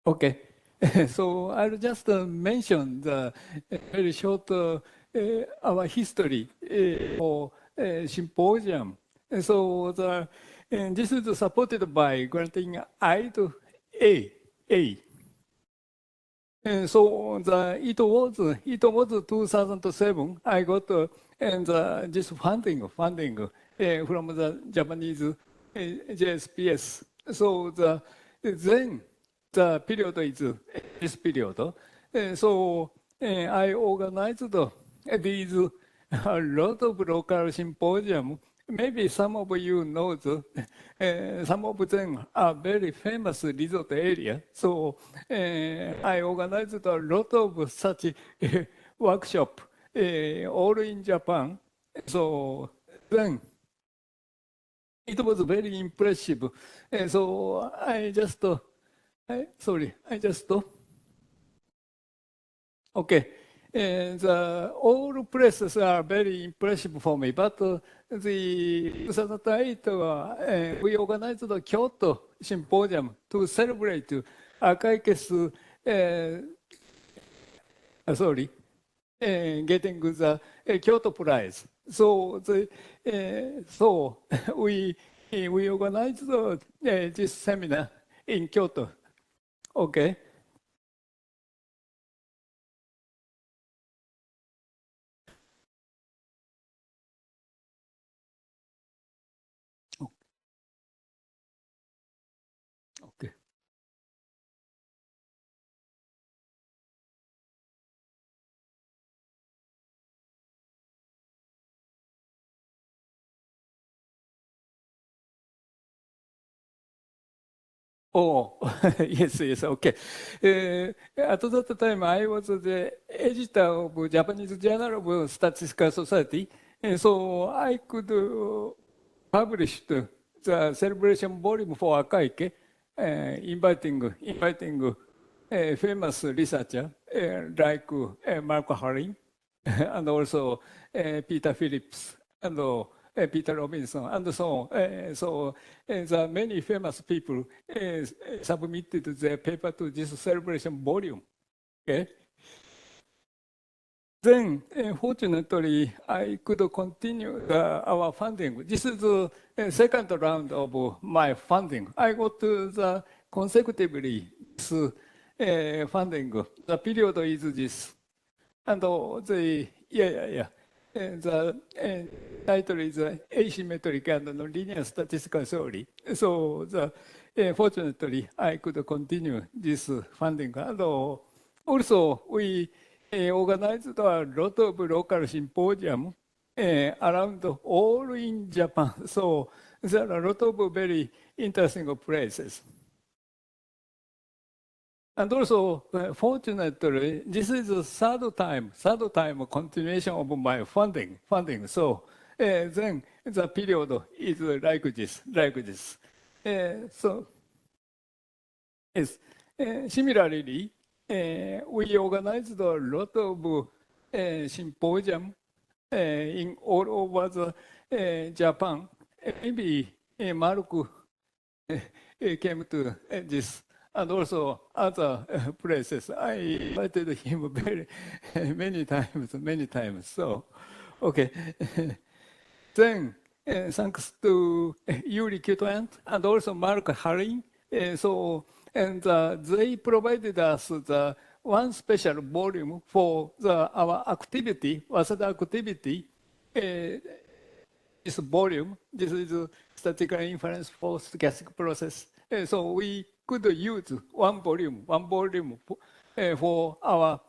Okay. So I'll just mention the very short our history for symposium. And so this is supported by granting I to A. And so it was 2007. I got and this funding from the Japanese JSPS. So then the period is this period. So I organized these a lot of local symposium. Maybe some of you know some of them are very famous resort area. So I organized a lot of such workshop all in Japan. So then it was very impressive. So I just okay. All places are very impressive for me, but the 2008, we organized the Kyoto Symposium to celebrate Akaike's, getting the Kyoto Prize. So, we organized this seminar in Kyoto. Okay. Okay. Oh, yes, okay. At that time, I was the editor of Japanese Journal of Statistical Society, and so I could publish the celebration volume for Akaike, inviting famous researcher like Mark Haring, and also Peter Phillips, and Peter Robinson, and so on. The many famous people submitted their paper to this celebration volume. Okay. Then, fortunately, I could continue our funding. This is the second round of my funding. I got the consecutively this funding. The period is this. And the title is Asymmetric and Linear Statistical Theory. So fortunately, I could continue this funding. And also, we organized a lot of local symposium around all in Japan. So there are a lot of very interesting places. And also, fortunately, this is the third time continuation of my funding. So then the period is like this. So yes, similarly, we organized a lot of symposium in all over the Japan. Maybe Mark came to this. And also other places. I invited him many times. So, okay. Then, thanks to Yuri Kitland and also Mark Haring, they provided us the one special volume for our activity, Waseda activity. This volume, this is statistical inference for stochastic process. So we could use one volume for our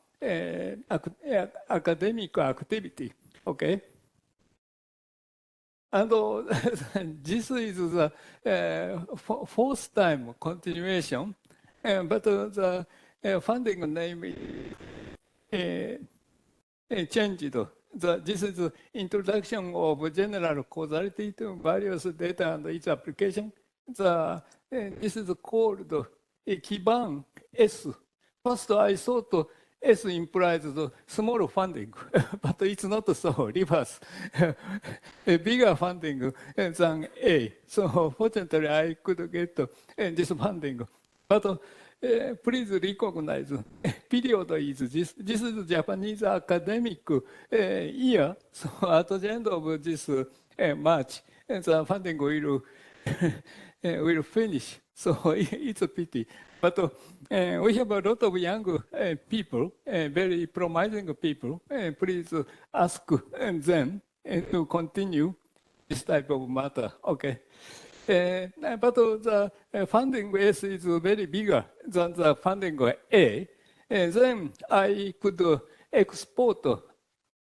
academic activity. Okay. And this is the fourth time continuation, but the funding name changed. This is the introduction of general causality to various data and its application. This is called Kiban S. First, I thought S implies the small funding, but it's not so, reverse. A bigger funding than A. So fortunately, I could get this funding. But please recognize period is this. This is the Japanese academic year. So at the end of this March, the funding will will finish. So it's a pity. But we have a lot of young people, very promising people. Please ask them to continue this type of matter. Okay. But the funding S is very bigger than the funding A. Then I could export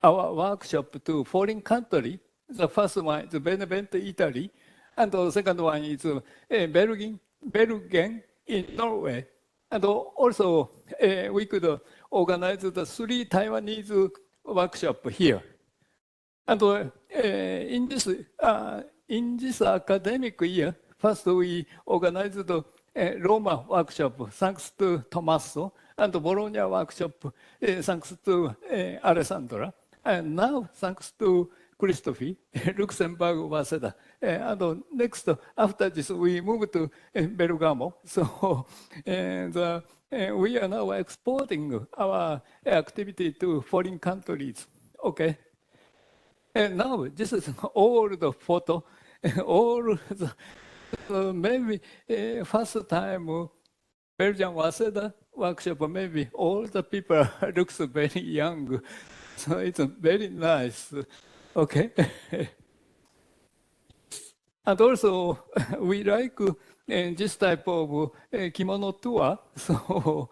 our workshop to foreign country. The first one is Benevento, Italy, and the second one is Bergen in Norway. And also we could organize the 3 Taiwanese workshop here. And in this academic year, first we organized the Roma workshop, thanks to Tommaso, and the Bologna workshop, thanks to Alessandra. And now, thanks to Christophe, Luxembourg-Waseda. And next, after this, we move to Bergamo. So we are now exporting our activity to foreign countries. Okay. And now, this is all the photo, all the, maybe first time Belgian Waseda workshop, maybe all the people looks very young. So it's very nice. Okay. And also, we like this type of kimono tour. So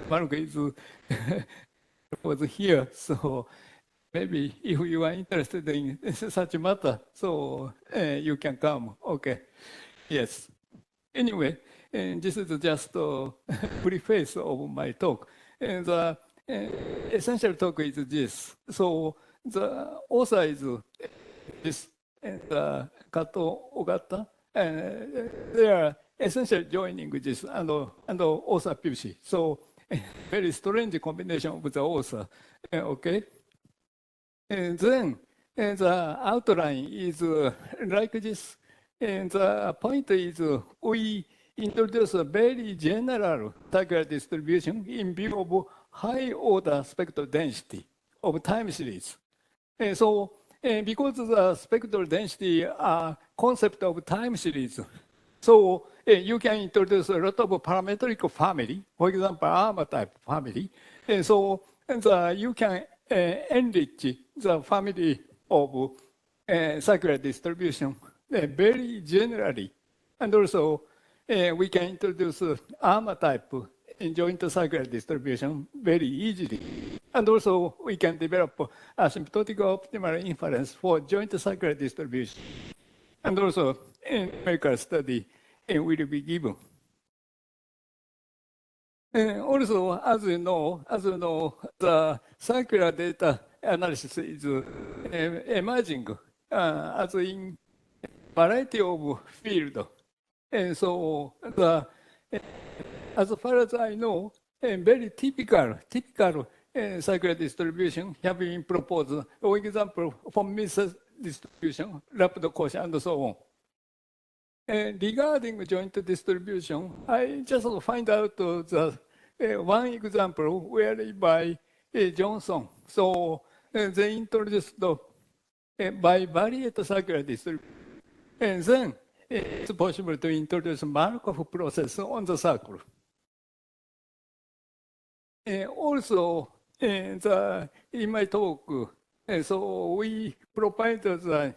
Mark was here. So maybe if you are interested in such matter, so you can come. Okay. Yes. Anyway, this is just a preface of my talk. And the essential talk is this. So the author is this Kato Ogata. They are essentially joining this and author PVC. So very strange combination with the author. Okay. And then the outline is like this. And the point is we introduce a very general Taylor distribution in view of high order spectral density of time series. And so because the spectral density are concept of time series, so you can introduce a lot of parametric family, for example, ARMA type family. And so you can enrich the family of circular distribution very generally. And also we can introduce ARMA type in joint circular distribution very easily. And also we can develop asymptotic optimal inference for joint circular distribution. And also numerical study will be given. Also, as you know, the circular data analysis is emerging as in variety of field. And so as far as I know, very typical circular distribution have been proposed. For example, from Mises distribution, rapid quotient, and so on. Regarding joint distribution, I just find out the one example whereby Johnson. So they introduced bivariate circular distribution. And then it's possible to introduce Markov process on the circle. Also, in my talk, so we provide the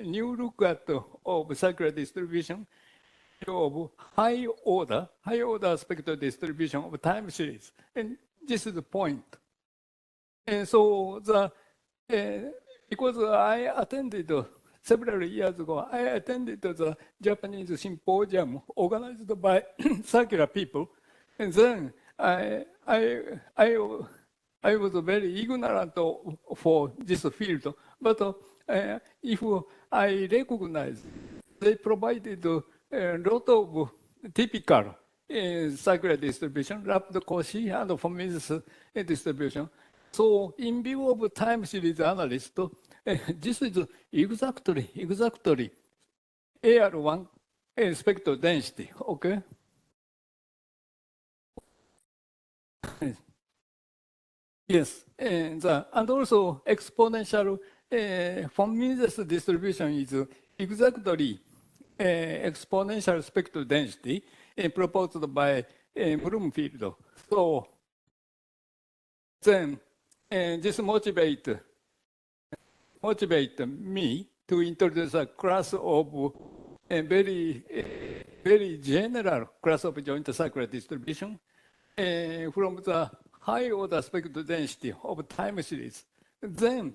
new look at of circular distribution of high order spectral distribution of time series. And this is the point. And so because I attended several years ago, I attended the Japanese symposium organized by circular people. And then I was very ignorant for this field, but if I recognize, they provided a lot of typical circular distribution, rapid Cauchy and von Mises distribution. So in view of time series analyst, this is exactly AR1 spectral density, okay? Yes, and also exponential von Mises distribution is exactly exponential spectral density proposed by Bloomfield. So then this motivate me to introduce a class of a very general class of joint circular distribution from the high order spectral density of time series. Then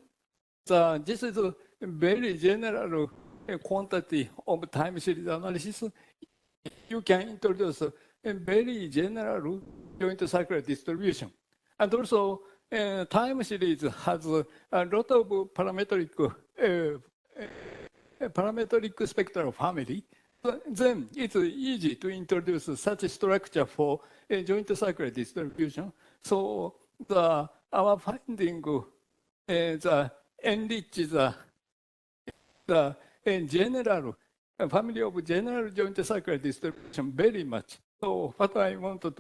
this is a very general quantity of time series analysis. You can introduce a very general joint circular distribution. And also, time series has a lot of parametric spectral family. Then it's easy to introduce such structure for a joint circular distribution. So our finding enrich the general family of general joint circular distribution very much. So what I wanted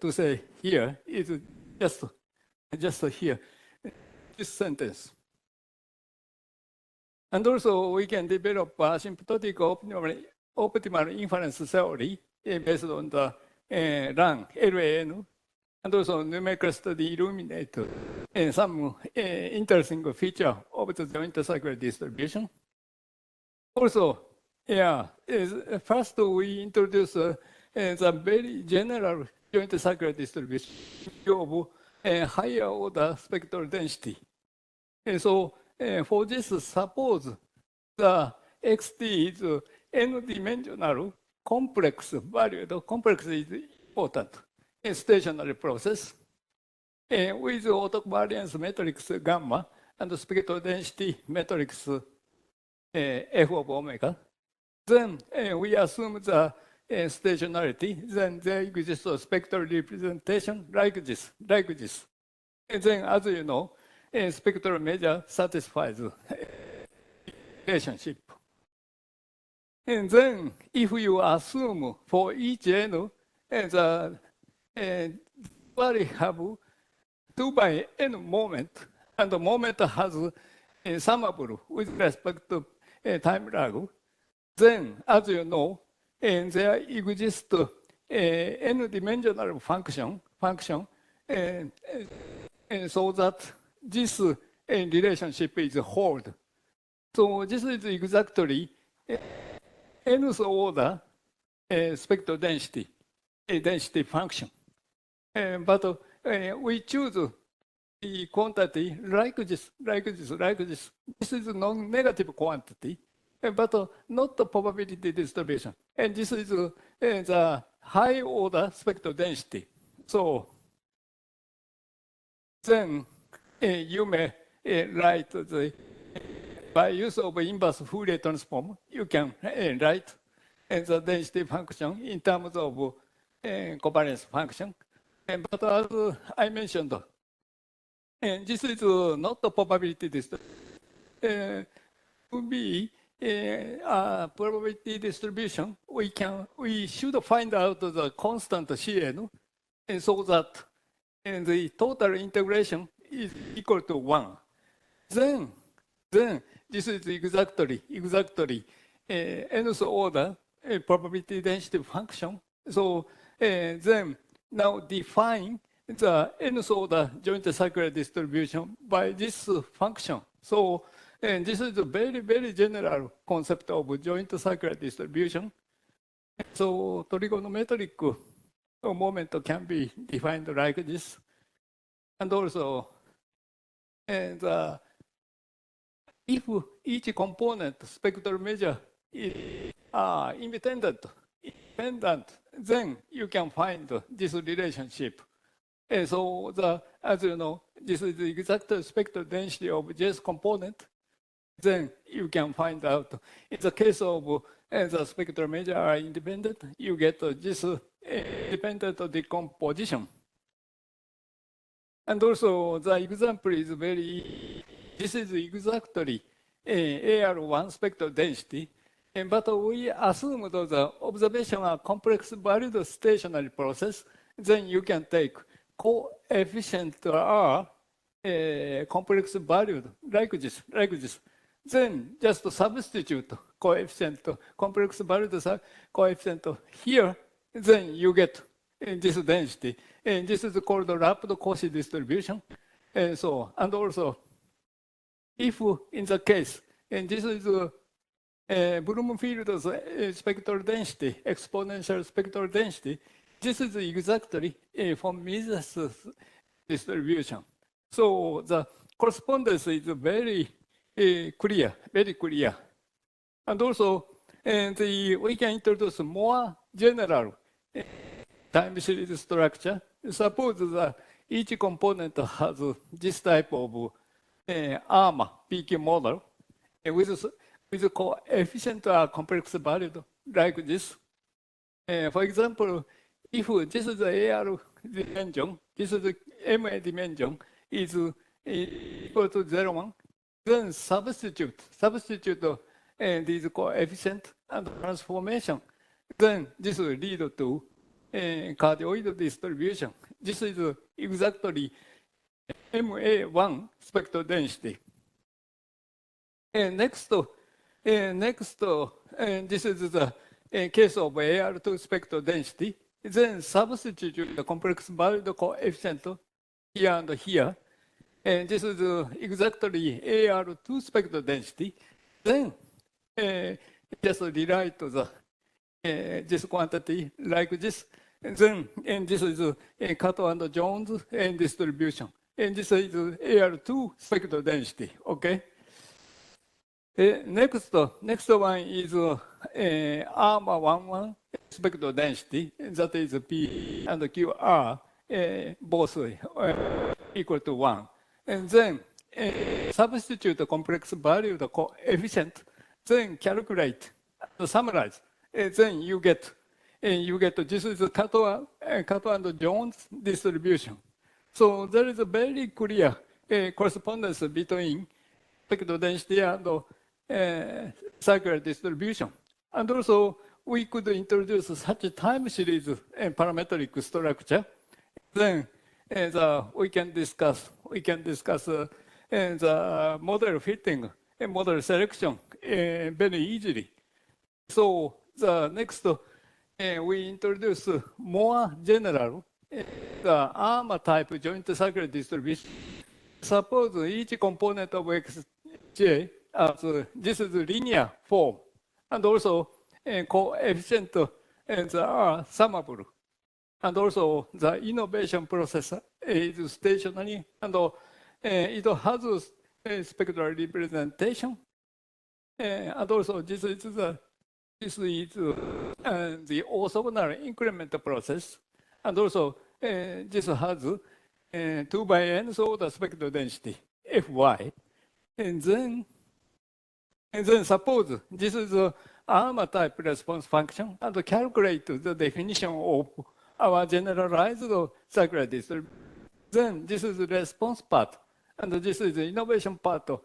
to say here is just here, this sentence. And also we can develop asymptotic optimal inference theory based on the LAN, and also numerical study illuminate some interesting feature of the joint circular distribution. Also, first we introduce the very general joint circular distribution of higher order spectral density. So for this, suppose the xt is n-dimensional complex value. The complex is important. A stationary process with autovariance matrix gamma and spectral density matrix f of omega. Then we assume the stationarity. Then there exists a spectral representation like this. And then, as you know, a spectral measure satisfies relationship. And then, if you assume for each n, the value have 2 by n moment, and the moment has summable with respect to time lag, then, as you know, there exists n-dimensional function, so that this relationship is hold. So this is exactly nth order spectral density function. But we choose the quantity like this. This is non-negative quantity, but not the probability distribution. And this is the high order spectral density. So then you may write by use of inverse Fourier transform, you can write the density function in terms of covariance function. But as I mentioned, this is not the probability distribution. To be a probability distribution, we should find out the constant Cn, so that the total integration is equal to 1. Then this is exactly nth order probability density function. So then now define the nth order joint circular distribution by this function. So this is a very, very general concept of joint circular distribution. So trigonometric moment can be defined like this. And also, if each component spectral measure is independent, then you can find this relationship. And so, as you know, this is the exact spectral density of this component. Then you can find out. In the case of the spectral measure are independent, you get this independent decomposition. And also, the example is this is exactly AR1 spectral density, but we assume that the observation are complex valued stationary process, then you can take coefficient are complex valued like this. Then just substitute coefficient, complex valued coefficient here, then you get this density. And this is called the rapid Cauchy distribution. And so, and also, if in the case, and this is Bloomfield's spectral density, exponential spectral density, this is exactly from Mises distribution. So the correspondence is very clear, very clear. And also, we can introduce more general time series structure. Suppose that each component has this type of ARMA PQ model with coefficient complex valued like this. For example, if this is the AR dimension, this is the MA dimension is equal to 0, 1, then substitute these coefficient and transformation. Then this will lead to cardioid distribution. This is exactly MA1 spectral density. And next, this is the case of AR2 spectral density. Then substitute the complex valued coefficient here and here. And this is exactly AR2 spectral density. Then just rewrite this quantity like this. And then this is Cato and Jones distribution. And this is AR2 spectral density. Okay. Next one is ARMA11 spectral density. That is P and QR, both equal to 1. And then substitute the complex value, the coefficient, then calculate, summarize. Then you get this is the Cato and Jones distribution. So there is a very clear correspondence between spectral density and circular distribution. And also, we could introduce such a time series and parametric structure. Then we can discuss the model fitting and model selection very easily. So the next, we introduce more general the ARMA type joint circular distribution. Suppose each component of Xj this is linear form, and also coefficient are summable. And also the innovation process is stationary, and it has a spectral representation. And also this is the orthogonal increment process. And also this has 2 by nth order spectral density, Fy. And then suppose this is a ARMA type response function, and calculate the definition of our generalized circular distribution. Then this is the response part, and this is the innovation part of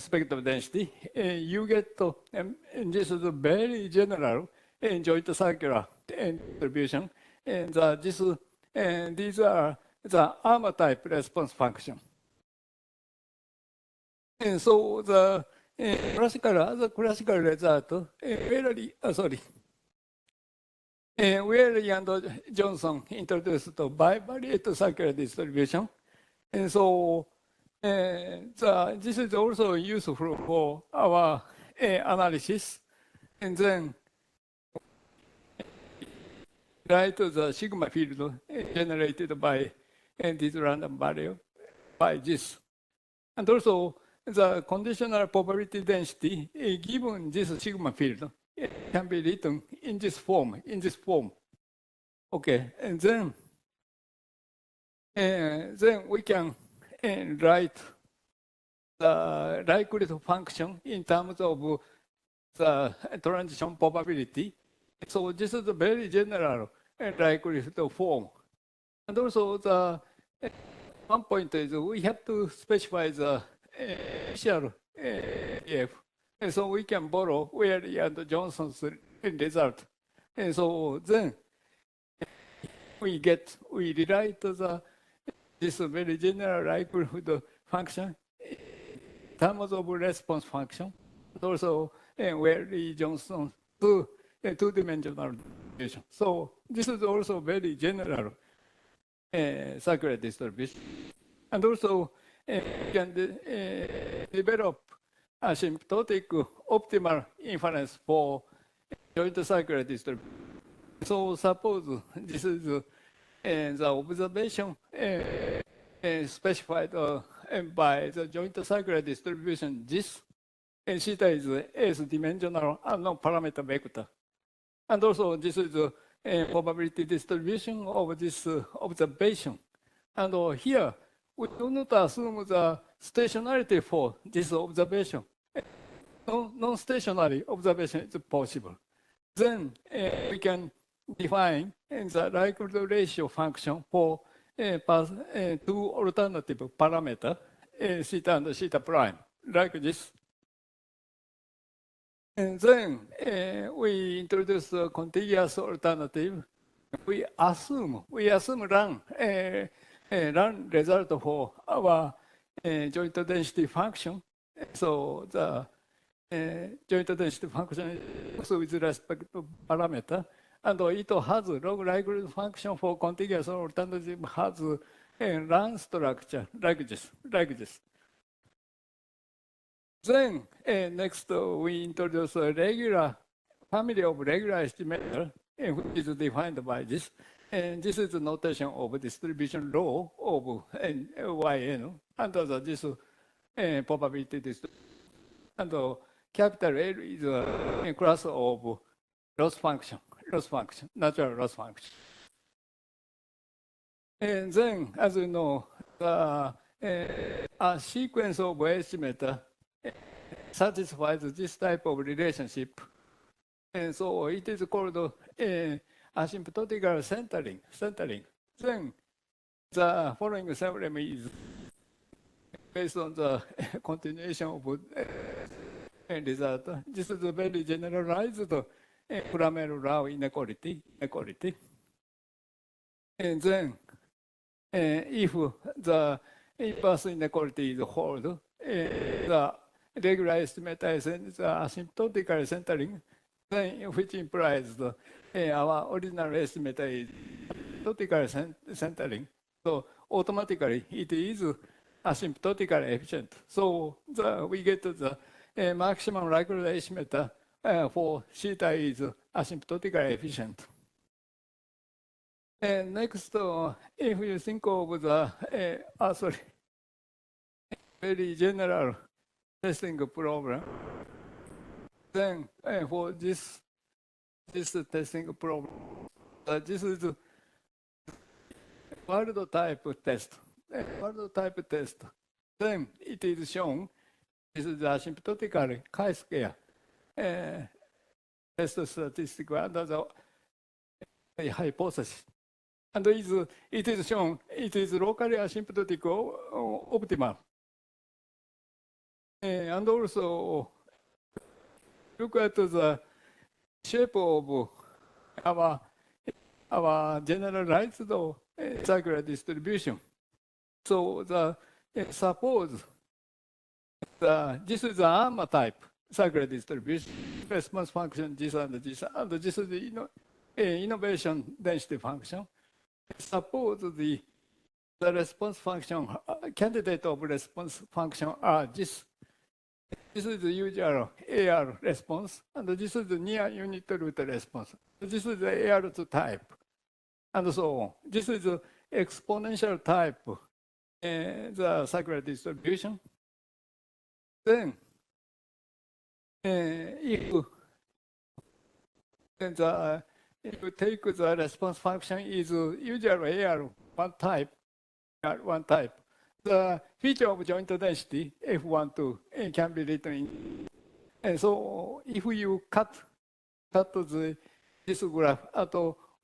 spectral density. You get and this is a very general joint circular distribution. And these are the ARMA type response function. And so the classical result, Whaley and Johnson introduced the bivariate circular distribution. And so this is also useful for our analysis. And then write the sigma field generated by this random value by this. And also the conditional probability density given this sigma field can be written in this form, Okay, and then we can write the likelihood function in terms of the transition probability. So this is a very general likelihood form. And also the one point is we have to specify the initial F. And so we can borrow Whaley and Johnson's result. And so then we rewrite this very general likelihood function in terms of response function, and also Whaley-Johnson two-dimensional distribution. So this is also very general circular distribution. And also we can develop asymptotic optimal inference for joint circular distribution. So suppose this is the observation specified by the joint circular distribution. This theta is S-dimensional unknown parameter vector. And also this is the probability distribution of this observation. And here, we do not assume the stationarity for this observation. Non-stationary observation is possible. Then we can define the likelihood ratio function for two alternative parameters, theta and theta prime, like this. And then we introduce a contiguous alternative. We assume run result for our joint density function. So the joint density function is also with respect to parameter, and it has log likelihood function for contiguous alternative has a run structure like this. Then next we introduce a regular family of regular estimator, which is defined by this. And this is the notation of distribution law of yn under this probability distribution. And capital L is a class of loss function, natural loss function. And then, as you know, a sequence of estimator satisfies this type of relationship. And so it is called asymptotical centering. Then the following theorem is based on the continuation of result. This is a very generalized Cramer-Rao inequality. And then if the inverse inequality is held, the regular estimator is asymptotical centering, then which implies our original estimator is asymptotical centering. So automatically it is asymptotically efficient. So we get the maximum likelihood estimator for theta is asymptotically efficient. And next, if you think of the very general testing problem, then for this testing problem, this is world type test. Then it is shown this is asymptotically chi-square test statistic under the hypothesis. And it is shown it is locally asymptotic optimal. And also look at the shape of our generalized circular distribution. So suppose this is the ARMA type circular distribution, response function this and this, and this is the innovation density function. Suppose the response function, candidate of response function are this. This is the usual AR response, and this is the near unit root response. This is the AR2 type, and so on. This is the exponential type, the circular distribution. Then, if you take the response function is usually one type, the feature of joint density F12 can be written in. And so if you cut this graph at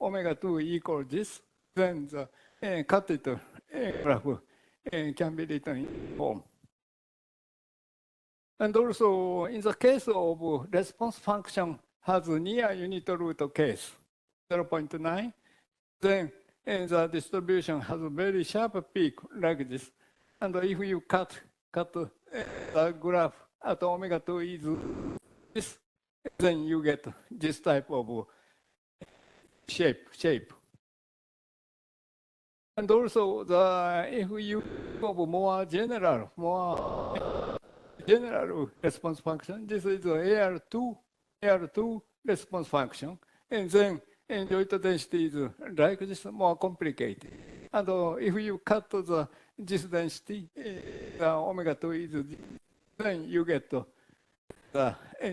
omega 2 equals this, then the cutted graph can be written in form. And also in the case of response function has near unit root case, 0.9, then and the distribution has a very sharp peak like this. And if you cut the graph at omega 2 is this, then you get this type of shape. And also, if you have more general response function, this is the AR2 response function, and then joint density is like this, more complicated. And if you cut this density, the omega 2 is, then you get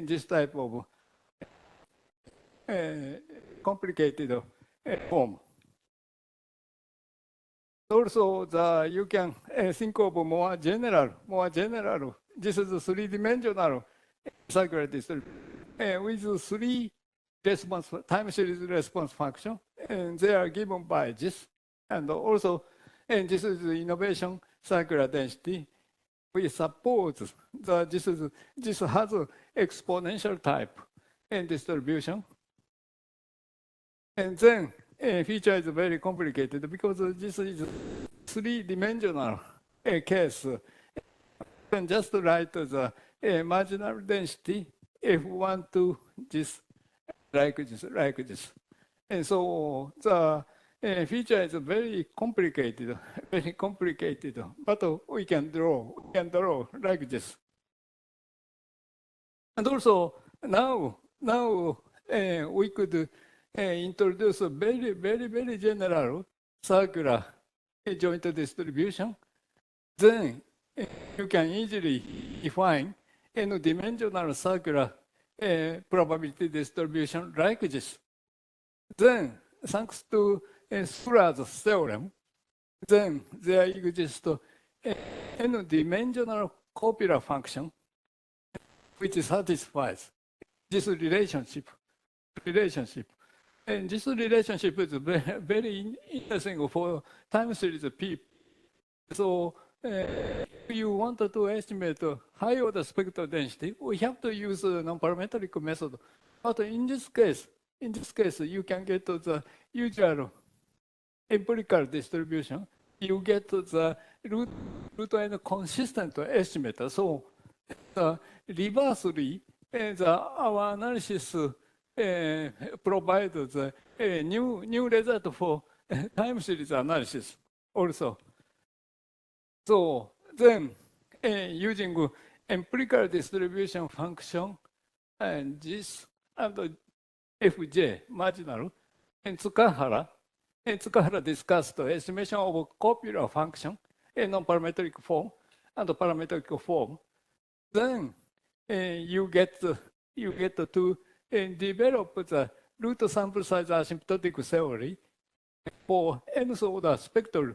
this type of complicated form. Also, you can think of more general. This is a three-dimensional circular distribution with three time series response function, and they are given by this. And also, this is the innovation circular density. We suppose that this has an exponential type and distribution. And then feature is very complicated because this is three-dimensional case. And just write the marginal density F1 to this, like this. And so the feature is very complicated, but we can draw like this. And also now we could introduce a very general circular joint distribution. Then you can easily define n-dimensional circular probability distribution like this. Then, thanks to Spectral's theorem, then there exists n-dimensional copula function which satisfies this relationship. And this relationship is very interesting for time series P. So if you want to estimate high order spectral density, we have to use a non-parametric method. But in this case, you can get the usual empirical distribution. You get the root n consistent estimate. So reversely, our analysis provides a new result for time series analysis also. So then, using empirical distribution function and this and Fj marginal, and Tsukahara discussed the estimation of copula function in non-parametric form and parametric form. Then you get to develop the root sample size asymptotic theory for nth order spectral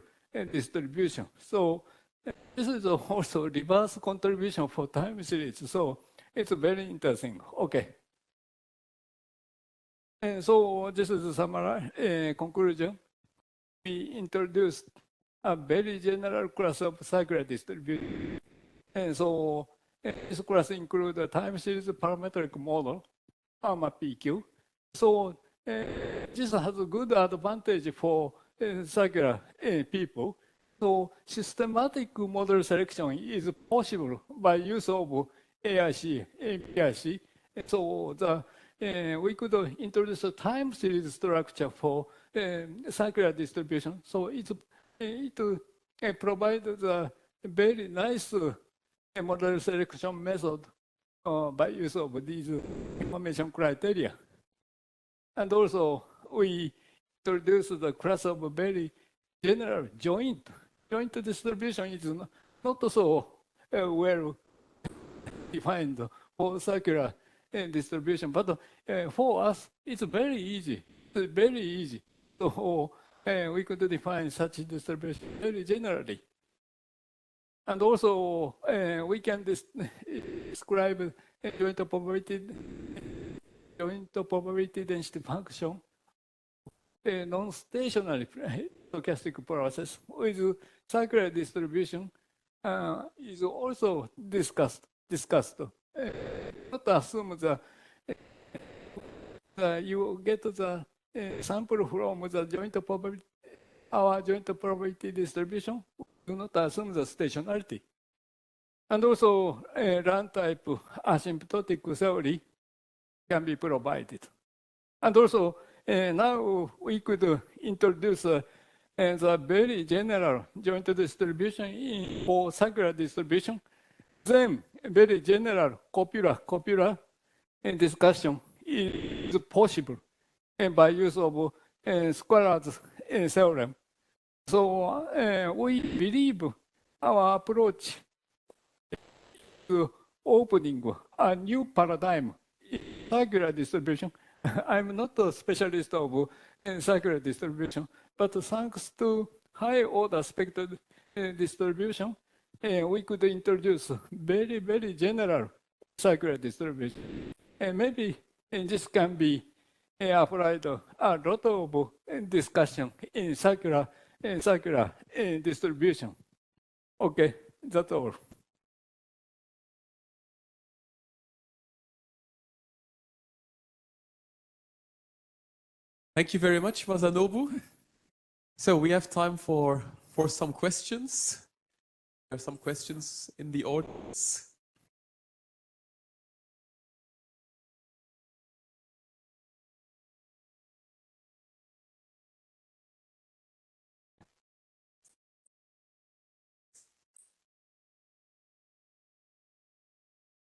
distribution. So this is also reverse contribution for time series. So it's very interesting. Okay. And so this is the summary conclusion. We introduced a very general class of circular distribution. And so this class includes a time series parametric model, ARMA PQ. So this has a good advantage for circular people. So systematic model selection is possible by use of AIC, APIC. So we could introduce a time series structure for circular distribution. So it provides a very nice model selection method by use of these information criteria. And also, we introduce the class of very general joint distribution is not so well defined for circular distribution, but for us, it's very easy. So we could define such distribution very generally. And also, we can describe joint probability density function, a non-stationary stochastic process with circular distribution is also discussed. Not assume that you get the sample from the joint probability our joint probability distribution do not assume the stationarity. And also, run-type asymptotic theory can be provided. And also, now we could introduce the very general joint distribution for circular distribution. Then, very general copula discussion is possible by use of Squarer's theorem. So we believe our approach is opening a new paradigm in circular distribution. I'm not a specialist of circular distribution, but thanks to high order spectral distribution, we could introduce very, very general circular distribution. And maybe this can be applied a lot of discussion in circular distribution. Okay, that's all. Thank you very much, Masanobu. So we have time for some questions. There are some questions in the audience.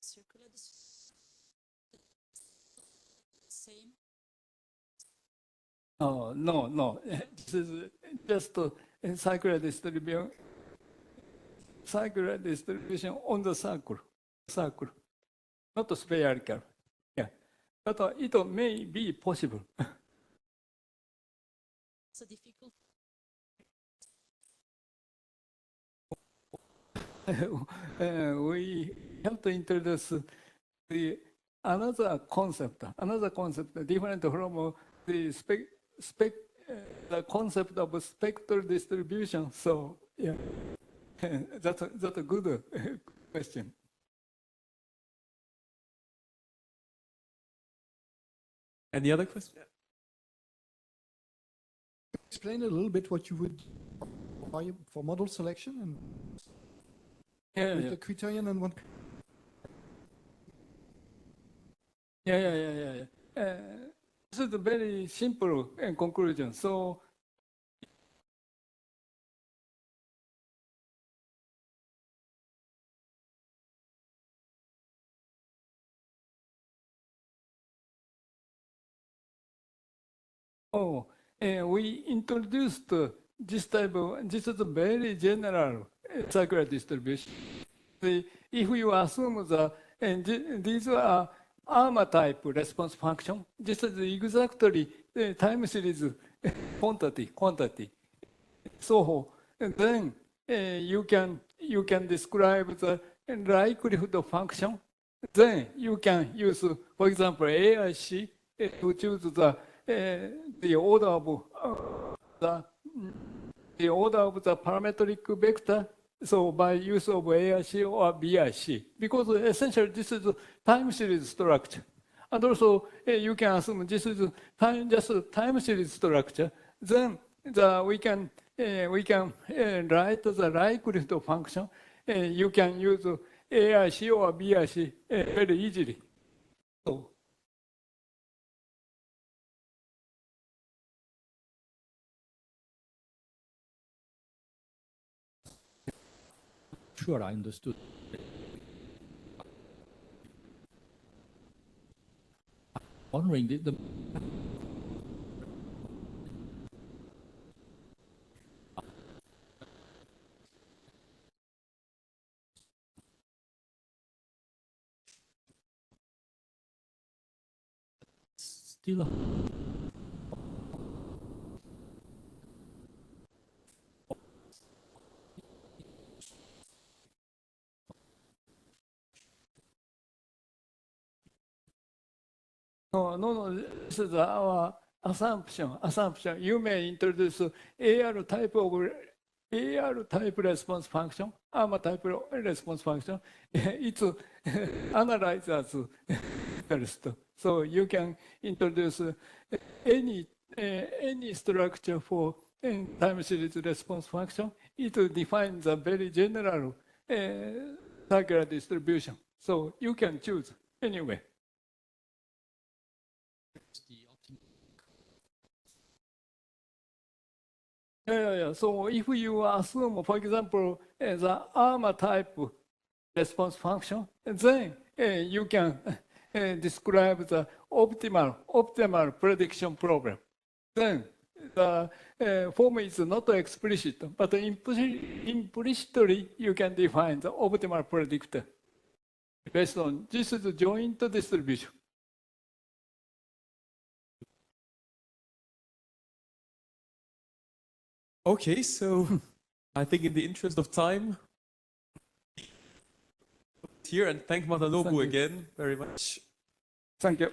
Circular same. Oh, no. This is just circular distribution on the circle, not spherical. Yeah, but it may be possible. It's a difficult. We have to introduce another concept different from the concept of spectral distribution. So yeah, that's a good question. Any other questions? Explain a little bit what you would for model selection and the criterion and one. Yeah. This is a very simple conclusion. So we introduced this is a very general circular distribution. If you assume these are ARMA type response function, this is exactly the time series quantity. So then you can describe the likelihood function. Then you can use, for example, AIC to choose the order of the parametric vector. So by use of AIC or BIC, because essentially this is a time series structure. And also you can assume this is just a time series structure. Then we can write the likelihood function. You can use AIC or BIC very easily. So, Sure, I understood. Wondering the still. No, this is our assumption. You may introduce AR type response function, ARMA type response function. It's analyzed as first. So you can introduce any structure for time series response function, it defines a very general circular distribution. So you can choose anyway. Yeah. So if you assume, for example, the ARMA type response function, then you can describe the optimal prediction problem. Then the form is not explicit, but implicitly you can define the optimal predictor based on this is a joint distribution. Okay, so I think in the interest of time, here and thank Masanobu you. again very much. Thank you.